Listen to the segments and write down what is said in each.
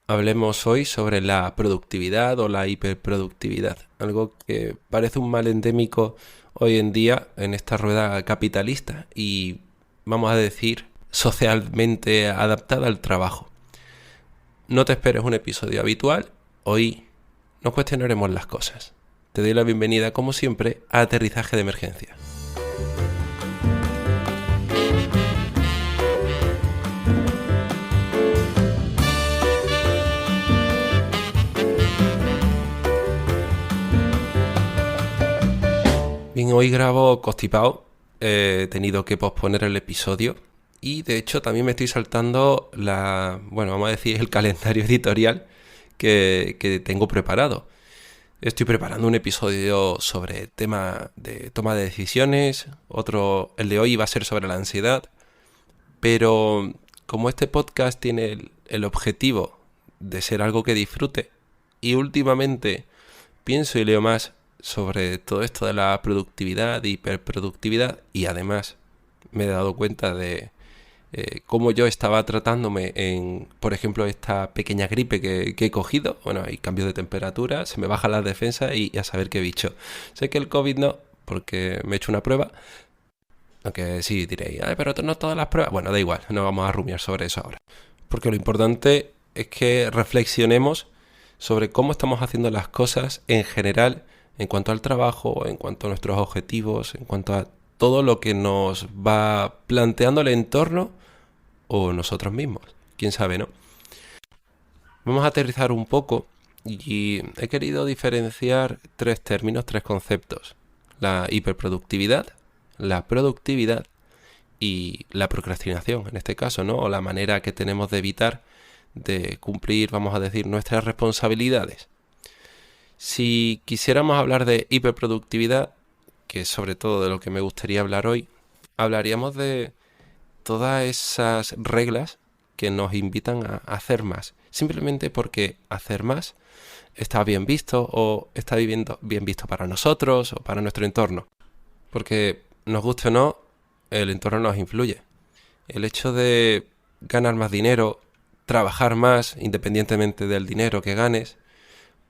Hablemos hoy sobre la productividad o la hiperproductividad, algo que parece un mal endémico hoy en día en esta rueda capitalista y, vamos a decir, socialmente adaptada al trabajo. No te esperes un episodio habitual, hoy nos cuestionaremos las cosas. Te doy la bienvenida, como siempre, a Aterrizaje de Emergencia. Bien, hoy grabo constipado, he tenido que posponer el episodio y de hecho también me estoy saltando vamos a decir, el calendario editorial que tengo preparado. Estoy preparando un episodio sobre tema de toma de decisiones, el de hoy va a ser sobre la ansiedad, pero como este podcast tiene el objetivo de ser algo que disfrute y últimamente pienso y leo más sobre todo esto de la productividad y hiperproductividad y además me he dado cuenta de cómo yo estaba tratándome en, por ejemplo, esta pequeña gripe que he cogido. Bueno, hay cambios de temperatura, se me bajan las defensas y a saber qué bicho. Sé que el COVID no, porque me he hecho una prueba, aunque sí diréis, pero no todas las pruebas. Bueno, da igual, no vamos a rumiar sobre eso ahora. Porque lo importante es que reflexionemos sobre cómo estamos haciendo las cosas en general en cuanto al trabajo, en cuanto a nuestros objetivos, en cuanto a todo lo que nos va planteando el entorno o nosotros mismos. Quién sabe, ¿no? Vamos a aterrizar un poco y he querido diferenciar tres términos, tres conceptos. La hiperproductividad, la productividad y la procrastinación, en este caso, ¿no? O la manera que tenemos de evitar de cumplir, vamos a decir, nuestras responsabilidades. Si quisiéramos hablar de hiperproductividad, que es sobre todo de lo que me gustaría hablar hoy, hablaríamos de todas esas reglas que nos invitan a hacer más, simplemente porque hacer más está bien visto o está bien visto para nosotros o para nuestro entorno. Porque nos guste o no, el entorno nos influye. El hecho de ganar más dinero, trabajar más independientemente del dinero que ganes,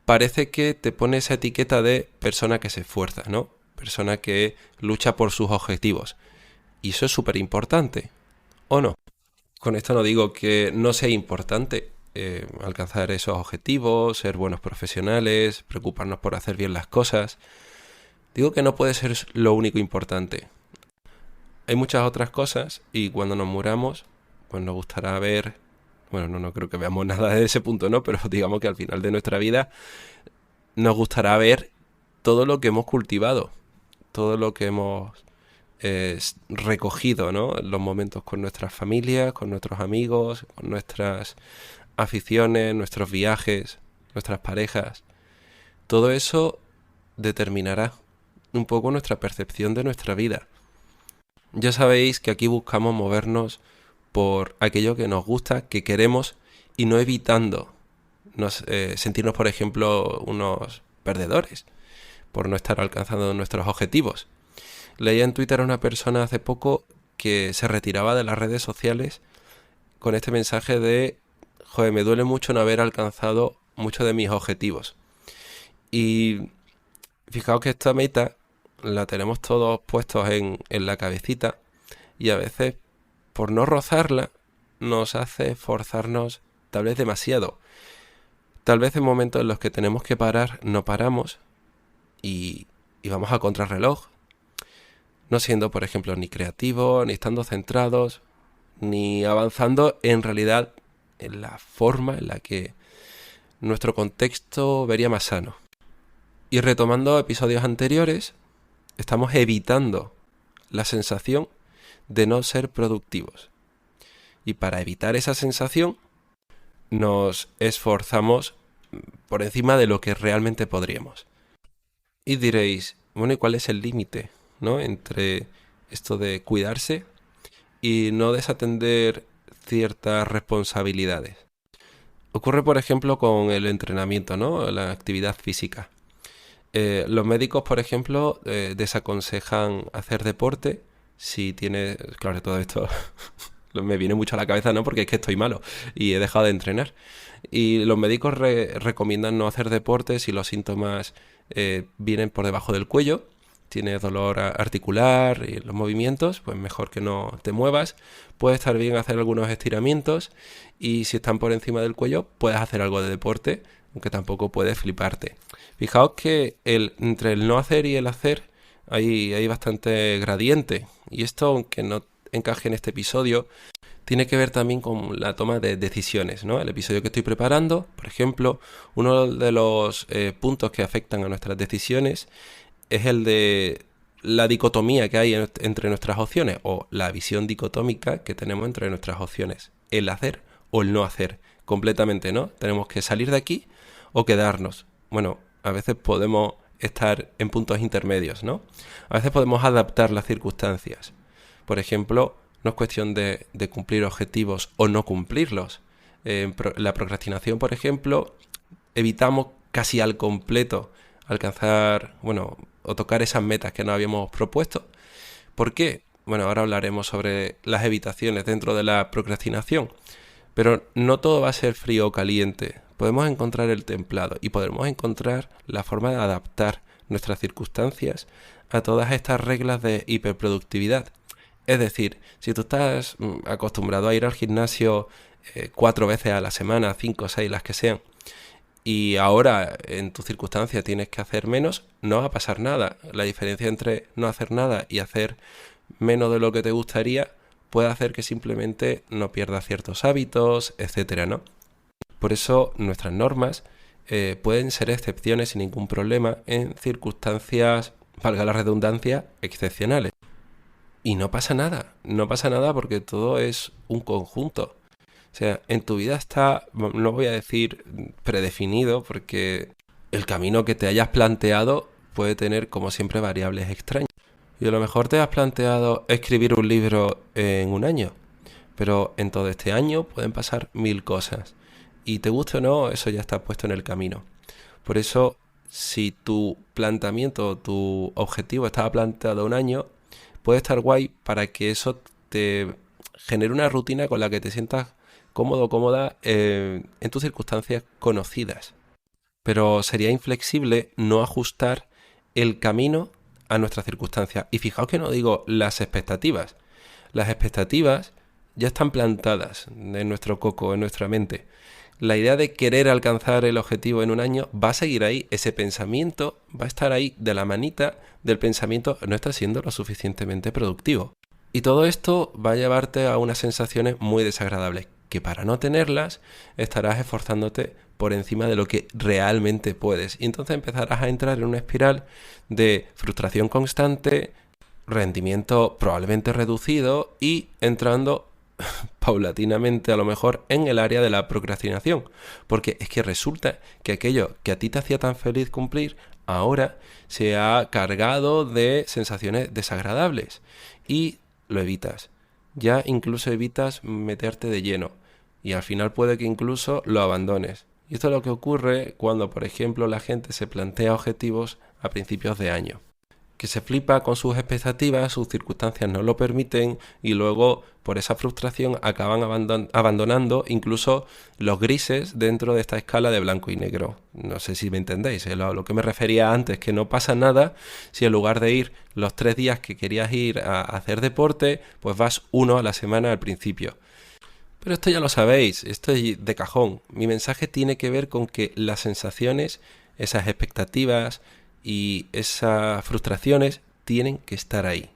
parece que te pone esa etiqueta de persona que se esfuerza, ¿no? Persona que lucha por sus objetivos. Y eso es súper importante, ¿o no? Con esto no digo que no sea importante alcanzar esos objetivos, ser buenos profesionales, preocuparnos por hacer bien las cosas. Digo que no puede ser lo único importante. Hay muchas otras cosas y cuando nos muramos, pues nos gustará ver... Bueno, no creo que veamos nada de ese punto, ¿no? Pero digamos que al final de nuestra vida nos gustará ver todo lo que hemos cultivado, todo lo que hemos recogido, ¿no? En los momentos con nuestras familias, con nuestros amigos, con nuestras aficiones, nuestros viajes, nuestras parejas. Todo eso determinará un poco nuestra percepción de nuestra vida. Ya sabéis que aquí buscamos movernos por aquello que nos gusta, que queremos y no evitando sentirnos, por ejemplo, unos perdedores por no estar alcanzando nuestros objetivos. Leía en Twitter a una persona hace poco que se retiraba de las redes sociales con este mensaje de joder, me duele mucho no haber alcanzado muchos de mis objetivos. Y fijaos que esta meta la tenemos todos puestos en la cabecita y a veces por no rozarla nos hace forzarnos tal vez demasiado. Tal vez en momentos en los que tenemos que parar no paramos y vamos a contrarreloj, no siendo por ejemplo ni creativos, ni estando centrados, ni avanzando en realidad en la forma en la que nuestro contexto vería más sano. Y retomando episodios anteriores, estamos evitando la sensación de no ser productivos. Y para evitar esa sensación, nos esforzamos por encima de lo que realmente podríamos. Y diréis, bueno, ¿y cuál es el límite, ¿no? Entre esto de cuidarse y no desatender ciertas responsabilidades? Ocurre, por ejemplo, con el entrenamiento, ¿no? La actividad física. Los médicos, por ejemplo, desaconsejan hacer deporte si tienes, claro, todo esto Me viene mucho a la cabeza, ¿no? Porque es que estoy malo y he dejado de entrenar. Y los médicos recomiendan no hacer deporte si los síntomas vienen por debajo del cuello. Tienes dolor articular y los movimientos, pues mejor que no te muevas. Puede estar bien hacer algunos estiramientos y si están por encima del cuello, puedes hacer algo de deporte, aunque tampoco puedes fliparte. Fijaos que entre el no hacer y el hacer hay bastante gradiente. Y esto, aunque no encaje en este episodio, tiene que ver también con la toma de decisiones, ¿no? El episodio que estoy preparando, por ejemplo, uno de los puntos que afectan a nuestras decisiones es el de la dicotomía que hay entre nuestras opciones, o la visión dicotómica que tenemos entre nuestras opciones, el hacer o el no hacer, completamente, ¿no? Tenemos que salir de aquí o quedarnos. Bueno, a veces podemos estar en puntos intermedios, ¿no? A veces podemos adaptar las circunstancias. Por ejemplo, no es cuestión de cumplir objetivos o no cumplirlos. La procrastinación, por ejemplo, evitamos casi al completo alcanzar, bueno, o tocar esas metas que nos habíamos propuesto. ¿Por qué? Bueno, ahora hablaremos sobre las evitaciones dentro de la procrastinación. Pero no todo va a ser frío o caliente. Podemos encontrar el templado y podemos encontrar la forma de adaptar nuestras circunstancias a todas estas reglas de hiperproductividad. Es decir, si tú estás acostumbrado a ir al gimnasio 4 veces a la semana, 5 6, las que sean, y ahora en tu circunstancia tienes que hacer menos, no va a pasar nada. La diferencia entre no hacer nada y hacer menos de lo que te gustaría puede hacer que simplemente no pierdas ciertos hábitos, etcétera, ¿no? Por eso nuestras normas pueden ser excepciones sin ningún problema en circunstancias, valga la redundancia, excepcionales. Y no pasa nada porque todo es un conjunto. O sea, en tu vida está, no voy a decir predefinido, porque el camino que te hayas planteado puede tener, como siempre, variables extrañas. Y a lo mejor te has planteado escribir un libro en un año, pero en todo este año pueden pasar 1000 cosas. Y te guste o no, eso ya está puesto en el camino. Por eso, si tu planteamiento, tu objetivo estaba planteado un año, puede estar guay para que eso te genere una rutina con la que te sientas cómodo o cómoda en tus circunstancias conocidas. Pero sería inflexible no ajustar el camino a nuestras circunstancias. Y fijaos que no digo las expectativas. Las expectativas ya están plantadas en nuestro coco, en nuestra mente. La idea de querer alcanzar el objetivo en un año va a seguir ahí. Ese pensamiento va a estar ahí de la manita del pensamiento no está siendo lo suficientemente productivo. Y todo esto va a llevarte a unas sensaciones muy desagradables, que para no tenerlas estarás esforzándote por encima de lo que realmente puedes. Y entonces empezarás a entrar en una espiral de frustración constante, rendimiento probablemente reducido y entrando paulatinamente a lo mejor en el área de la procrastinación. Porque es que resulta que aquello que a ti te hacía tan feliz cumplir, ahora se ha cargado de sensaciones desagradables y lo evitas. Ya incluso evitas meterte de lleno y al final puede que incluso lo abandones. Y esto es lo que ocurre cuando, por ejemplo, la gente se plantea objetivos a principios de año, que se flipa con sus expectativas, sus circunstancias no lo permiten y luego por esa frustración acaban abandonando incluso los grises dentro de esta escala de blanco y negro. No sé si me entendéis, lo que me refería antes, que no pasa nada si en lugar de ir los 3 días que querías ir a hacer deporte, pues vas 1 a la semana al principio. Pero esto ya lo sabéis, esto es de cajón. Mi mensaje tiene que ver con que las sensaciones, esas expectativas y esas frustraciones tienen que estar ahí.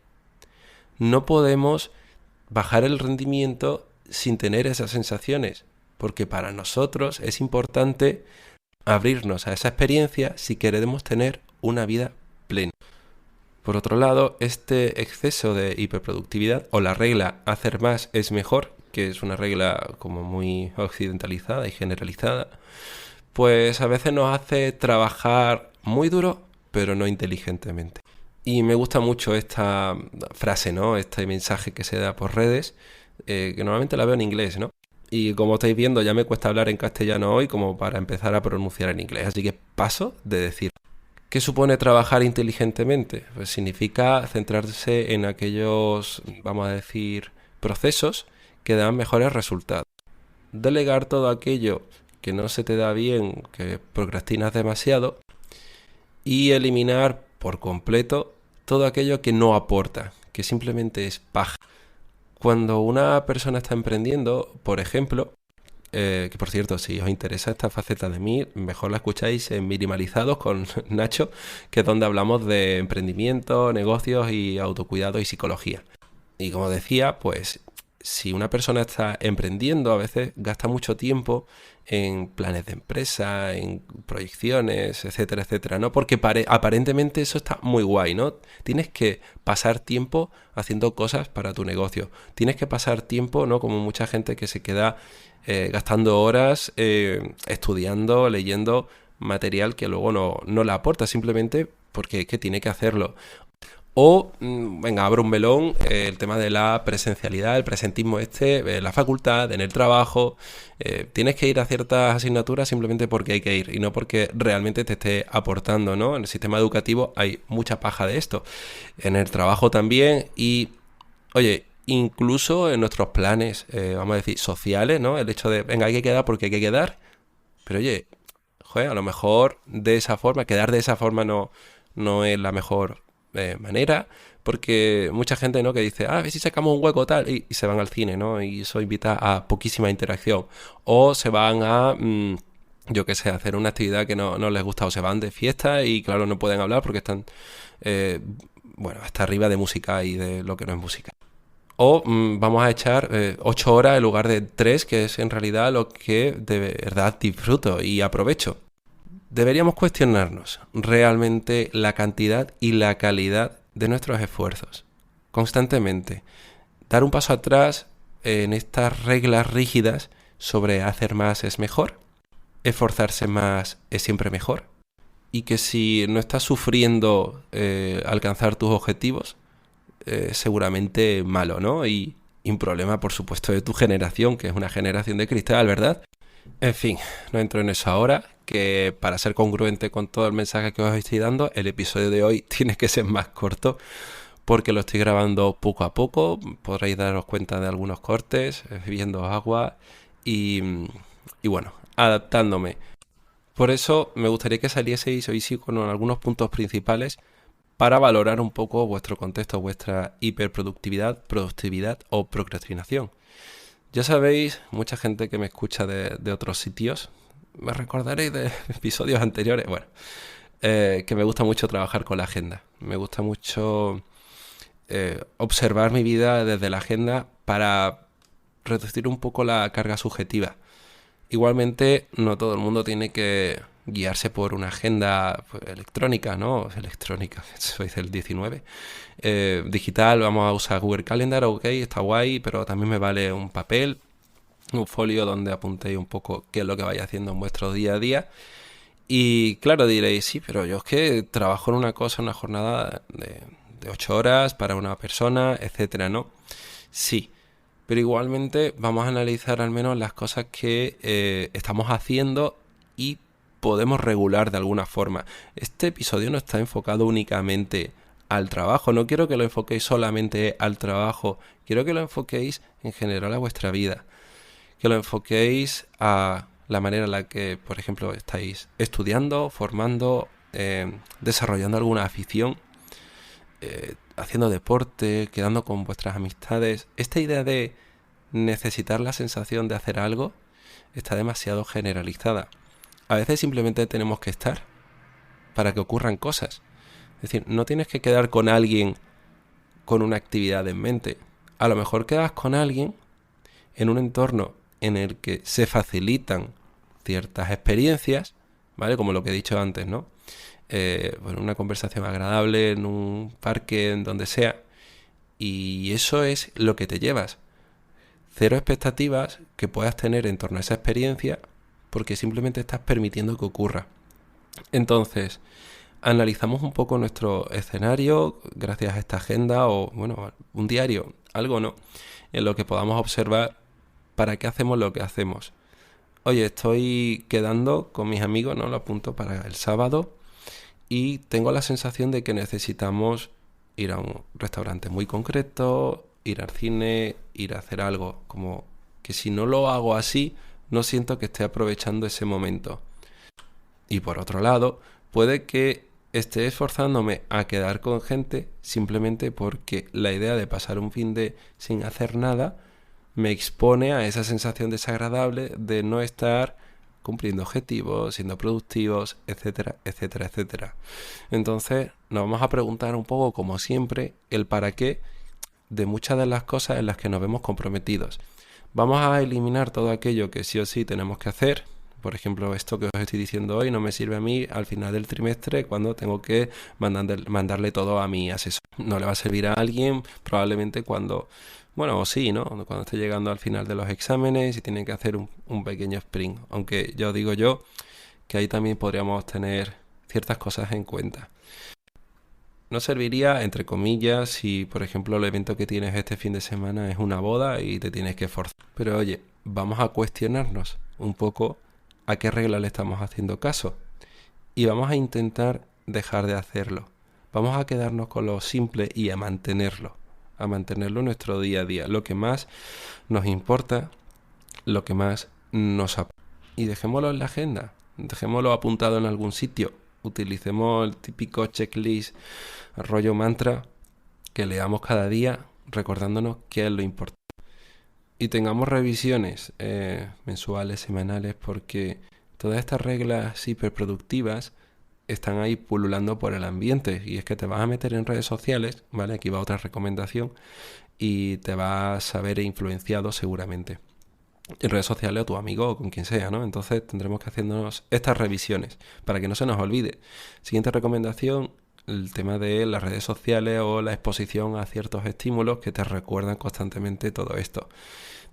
No podemos bajar el rendimiento sin tener esas sensaciones, porque para nosotros es importante abrirnos a esa experiencia si queremos tener una vida plena. Por otro lado, este exceso de hiperproductividad o la regla hacer más es mejor, que es una regla como muy occidentalizada y generalizada, pues a veces nos hace trabajar muy duro, pero no inteligentemente. Y me gusta mucho esta frase, ¿no? Este mensaje que se da por redes, que normalmente la veo en inglés, ¿no? Y como estáis viendo, ya me cuesta hablar en castellano hoy como para empezar a pronunciar en inglés. Así que paso de decir. ¿Qué supone trabajar inteligentemente? Pues significa centrarse en aquellos, vamos a decir, procesos que dan mejores resultados. Delegar todo aquello que no se te da bien, que procrastinas demasiado, y eliminar por completo todo aquello que no aporta, que simplemente es paja. Cuando una persona está emprendiendo, por ejemplo, que por cierto, si os interesa esta faceta de mí, mejor la escucháis en Minimalizados con Nacho, que es donde hablamos de emprendimiento, negocios y autocuidado y psicología. Y como decía, pues si una persona está emprendiendo, a veces gasta mucho tiempo en planes de empresa, en proyecciones, etcétera, etcétera, ¿no? Porque aparentemente eso está muy guay, ¿no? Tienes que pasar tiempo haciendo cosas para tu negocio. Tienes que pasar tiempo, ¿no? Como mucha gente que se queda gastando horas estudiando, leyendo material que luego no le aporta, simplemente porque es que tiene que hacerlo. O, venga, abro un melón, el tema de la presencialidad, el presentismo la facultad, en el trabajo. Tienes que ir a ciertas asignaturas simplemente porque hay que ir y no porque realmente te esté aportando, ¿no? En el sistema educativo hay mucha paja de esto. En el trabajo también y, oye, incluso en nuestros planes, vamos a decir, sociales, ¿no? El hecho de, venga, hay que quedar porque hay que quedar. Pero oye, joder, a lo mejor de esa forma, quedar de esa forma no es la mejor manera, porque mucha gente, ¿no? Que dice, a ver si sacamos un hueco tal, y se van al cine, ¿no? Y eso invita a poquísima interacción. O se van a, yo qué sé, a hacer una actividad que no les gusta, o se van de fiesta y claro, no pueden hablar porque están, eh, bueno, hasta arriba de música y de lo que no es música. O vamos a echar 8 horas en lugar de 3, que es en realidad lo que de verdad disfruto y aprovecho. Deberíamos cuestionarnos realmente la cantidad y la calidad de nuestros esfuerzos. Constantemente. Dar un paso atrás en estas reglas rígidas sobre hacer más es mejor, esforzarse más es siempre mejor, y que si no estás sufriendo alcanzar tus objetivos, seguramente malo, ¿no? Y un problema, por supuesto, de tu generación, que es una generación de cristal, ¿verdad? En fin, no entro en eso ahora, que para ser congruente con todo el mensaje que os estoy dando, el episodio de hoy tiene que ser más corto porque lo estoy grabando poco a poco, podréis daros cuenta de algunos cortes, bebiendo agua y bueno, adaptándome. Por eso me gustaría que salieseis hoy sí con algunos puntos principales para valorar un poco vuestro contexto, vuestra hiperproductividad, productividad o procrastinación. Ya sabéis, mucha gente que me escucha de otros sitios, me recordaréis de episodios anteriores, bueno, que me gusta mucho trabajar con la agenda. Me gusta mucho observar mi vida desde la agenda para reducir un poco la carga subjetiva. Igualmente, no todo el mundo tiene que guiarse por una agenda pues, electrónica, ¿no? Electrónica, soy del 19. Digital, vamos a usar Google Calendar, ok, está guay, pero también me vale un papel, un folio donde apuntéis un poco qué es lo que vais haciendo en vuestro día a día. Y claro, diréis, sí, pero yo es que trabajo en una cosa, una jornada de 8 horas para una persona, etcétera, ¿no? Sí, pero igualmente vamos a analizar al menos las cosas que estamos haciendo y podemos regular de alguna forma. Este episodio no está enfocado únicamente al trabajo, no quiero que lo enfoquéis solamente al trabajo, quiero que lo enfoquéis en general a vuestra vida, que lo enfoquéis a la manera en la que, por ejemplo, estáis estudiando, formando, desarrollando alguna afición, haciendo deporte, quedando con vuestras amistades. Esta idea de necesitar la sensación de hacer algo está demasiado generalizada. A veces simplemente tenemos que estar para que ocurran cosas. Es decir, no tienes que quedar con alguien con una actividad en mente. A lo mejor quedas con alguien en un entorno en el que se facilitan ciertas experiencias, ¿vale? Como lo que he dicho antes, ¿no? Bueno, una conversación agradable en un parque, en donde sea. Y eso es lo que te llevas. Cero expectativas que puedas tener en torno a esa experiencia porque simplemente estás permitiendo que ocurra. Entonces, analizamos un poco nuestro escenario gracias a esta agenda o, bueno, un diario, algo, ¿no? En lo que podamos observar para qué hacemos lo que hacemos. Oye, estoy quedando con mis amigos, ¿no? Lo apunto para el sábado y tengo la sensación de que necesitamos ir a un restaurante muy concreto, ir al cine, ir a hacer algo, como que si no lo hago así, no siento que esté aprovechando ese momento. Y por otro lado, puede que esté esforzándome a quedar con gente simplemente porque la idea de pasar un fin de sin hacer nada me expone a esa sensación desagradable de no estar cumpliendo objetivos, siendo productivos, etcétera, etcétera, etcétera. Entonces nos vamos a preguntar un poco, como siempre, el para qué de muchas de las cosas en las que nos vemos comprometidos. Vamos a eliminar todo aquello que sí o sí tenemos que hacer. Por ejemplo, esto que os estoy diciendo hoy no me sirve a mí al final del trimestre cuando tengo que mandarle todo a mi asesor. No le va a servir a alguien probablemente cuando, bueno, o sí, ¿no? Cuando esté llegando al final de los exámenes y tienen que hacer un pequeño sprint. Aunque yo digo que ahí también podríamos tener ciertas cosas en cuenta. No serviría, entre comillas, si por ejemplo el evento que tienes este fin de semana es una boda y te tienes que forzar. Pero oye, vamos a cuestionarnos un poco a qué regla le estamos haciendo caso. Y vamos a intentar dejar de hacerlo. Vamos a quedarnos con lo simple y a mantenerlo en nuestro día a día. Lo que más nos importa, lo que más nos aporta. Y dejémoslo en la agenda, dejémoslo apuntado en algún sitio. Utilicemos el típico checklist, rollo mantra, que leamos cada día recordándonos qué es lo importante. Y tengamos revisiones mensuales, semanales, porque todas estas reglas hiperproductivas están ahí pululando por el ambiente. Y es que te vas a meter en redes sociales, ¿vale? Aquí va otra recomendación, y te vas a ver influenciado seguramente en redes sociales o tu amigo o con quien sea, ¿no? Entonces tendremos que hacernos estas revisiones para que no se nos olvide. Siguiente recomendación, el tema de las redes sociales o la exposición a ciertos estímulos que te recuerdan constantemente todo esto.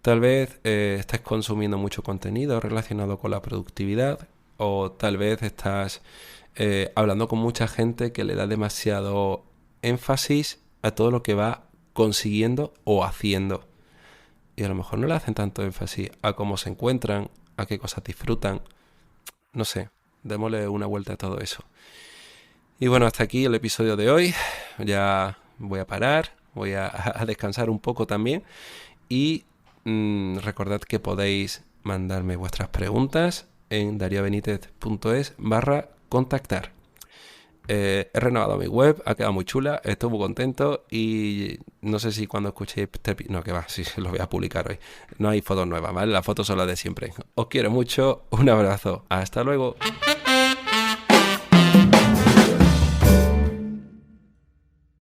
Tal vez estés consumiendo mucho contenido relacionado con la productividad, o tal vez estás hablando con mucha gente que le da demasiado énfasis a todo lo que va consiguiendo o haciendo. Y a lo mejor no le hacen tanto énfasis a cómo se encuentran, a qué cosas disfrutan. No sé, démosle una vuelta a todo eso. Y bueno, hasta aquí el episodio de hoy. Ya voy a parar, voy a descansar un poco también. Y recordad que podéis mandarme vuestras preguntas en dariobenitez.es/contactar. He renovado mi web, ha quedado muy chula, estoy muy contento y no sé si cuando escuchéis no, que va, sí, lo voy a publicar hoy. No hay fotos nuevas, ¿vale? Las fotos son las de siempre. Os quiero mucho, un abrazo, hasta luego.